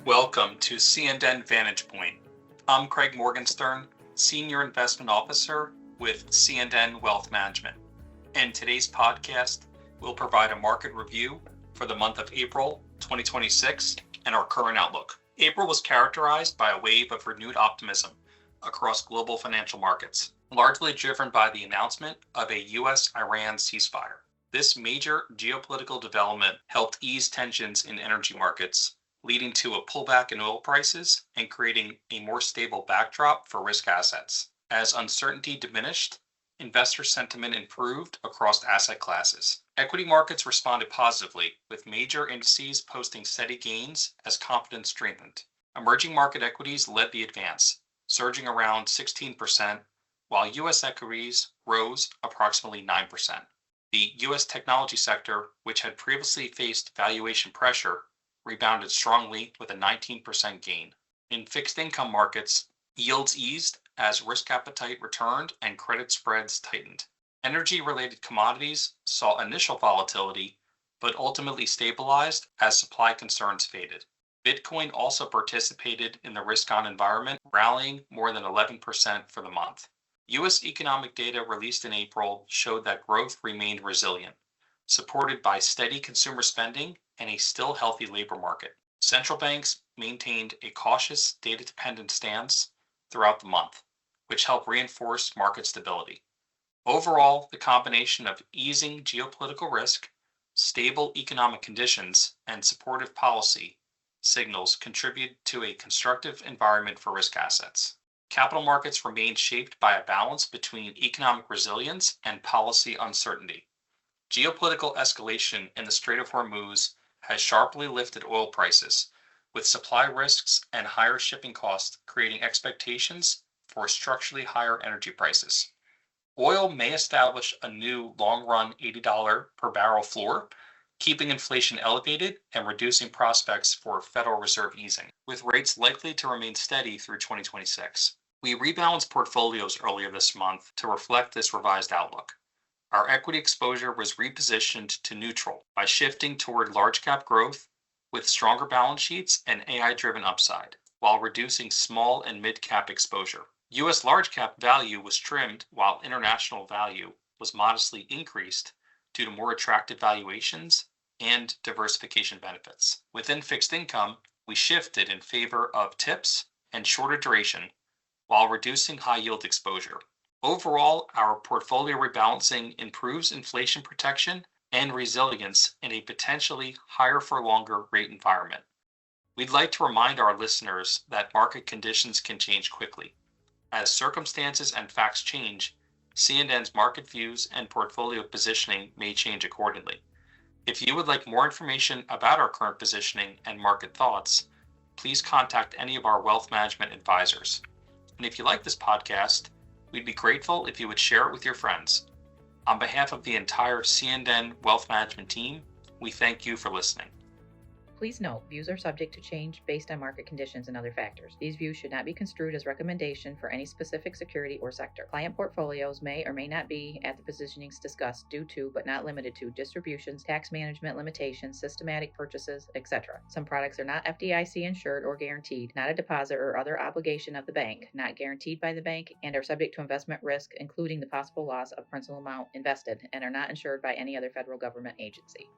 Welcome to C&N Vantage Point. I'm Craig Morgenstern, Senior Investment Officer with C&N Wealth Management. In today's podcast, we'll provide a market review for the month of April 2026 and our current outlook. April was characterized by a wave of renewed optimism across global financial markets, largely driven by the announcement of a U.S.-Iran ceasefire. This major geopolitical development helped ease tensions in energy markets, leading to a pullback in oil prices and creating a more stable backdrop for risk assets. As uncertainty diminished, investor sentiment improved across asset classes. Equity markets responded positively, with major indices posting steady gains as confidence strengthened. Emerging market equities led the advance, surging around 16%, while U.S. equities rose approximately 9%. The U.S. technology sector, which had previously faced valuation pressure, rebounded strongly with a 19% gain. In fixed income markets, yields eased as risk appetite returned and credit spreads tightened. Energy-related commodities saw initial volatility, but ultimately stabilized as supply concerns faded. Bitcoin also participated in the risk-on environment, rallying more than 11% for the month. U.S. economic data released in April showed that growth remained resilient, supported by steady consumer spending and a still healthy labor market. Central banks maintained a cautious, data-dependent stance throughout the month, which helped reinforce market stability. Overall, the combination of easing geopolitical risk, stable economic conditions, and supportive policy signals contributed to a constructive environment for risk assets. Capital markets remained shaped by a balance between economic resilience and policy uncertainty. Geopolitical escalation in the Strait of Hormuz has sharply lifted oil prices, with supply risks and higher shipping costs creating expectations for structurally higher energy prices. Oil may establish a new long-run $80 per barrel floor, keeping inflation elevated and reducing prospects for Federal Reserve easing, with rates likely to remain steady through 2026. We rebalanced portfolios earlier this month to reflect this revised outlook. Our equity exposure was repositioned to neutral by shifting toward large cap growth with stronger balance sheets and AI-driven upside, while reducing small and mid cap exposure. U.S. large cap value was trimmed while international value was modestly increased due to more attractive valuations and diversification benefits. Within fixed income, we shifted in favor of TIPS and shorter duration while reducing high yield exposure. Overall, our portfolio rebalancing improves inflation protection and resilience in a potentially higher for longer rate environment. We'd like to remind our listeners that market conditions can change quickly. As circumstances and facts change, C&N's market views and portfolio positioning may change accordingly. If you would like more information about our current positioning and market thoughts, please contact any of our wealth management advisors. And if you like this podcast, we'd be grateful if you would share it with your friends. On behalf of the entire C&N Wealth Management team, we thank you for listening. Please note, views are subject to change based on market conditions and other factors. These views should not be construed as recommendation for any specific security or sector. Client portfolios may or may not be at the positionings discussed due to, but not limited to, distributions, tax management limitations, systematic purchases, etc. Some products are not FDIC insured or guaranteed, not a deposit or other obligation of the bank, not guaranteed by the bank, and are subject to investment risk, including the possible loss of principal amount invested, and are not insured by any other federal government agency.